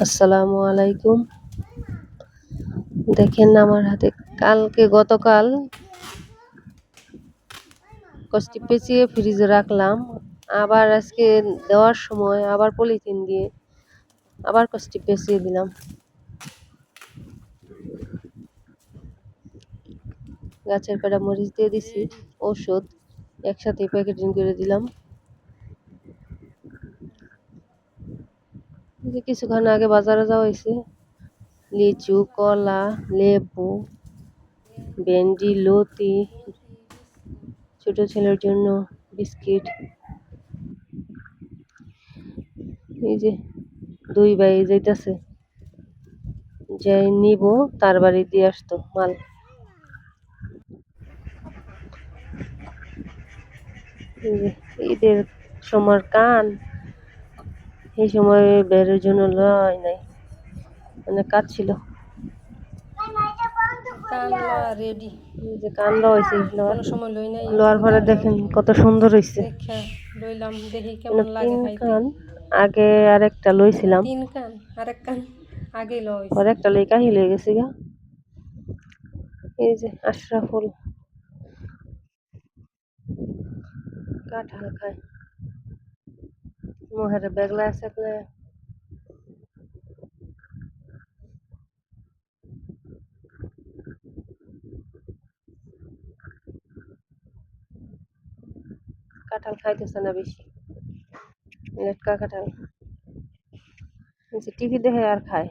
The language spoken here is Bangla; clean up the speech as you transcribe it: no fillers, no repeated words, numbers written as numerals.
আসসালামু আলাইকুম। দেখেন আমার হাতে গতকাল কষ্টি পেঁচিয়ে ফ্রিজে রাখলাম। আবার আজকে দেওয়ার সময় আবার পলিথিন দিয়ে আবার কষ্টি পেঁচিয়ে দিলাম। গাছের কাটা মরিচ দিয়ে দিছি, ওষুধ একসাথে প্যাকেটিং করে দিলাম। কিছুক্ষণ আগে বাজারে যাওয়া হয়েছে, লিচু, কলা, লেবু, ভেন্ডি, লতি, ছোট ছেলের জন্য বিস্কিট। এই যে দুই ভাই যাইতেছে, যে নিব তার বাড়ি দিয়ে আসতো মাল। ঈদের সময় কান, এই সময় বেরের জন্য লয় নাই, মানে কাজ ছিল। রেডি যে কান লওয়া হয়েছে, কোনো সময় লই নাই, লোয়ার পরে দেখেন কত সুন্দর হয়েছে। লইলাম, দেখি কেমন লাগে খাইতে। কান আগে আরেকটা লইছিলাম, 3 কান, আরেক কান আগে লইছি। পরে একটা লই কাহিল হয়ে গেছে গা। এই যে আশরাফুল কাঁঠাল খায়, মোহের বেগলা আছে। কাঁঠাল খাইতেছে না বেশি, লেটকা কাঁঠাল টিভি দেখে আর খায়।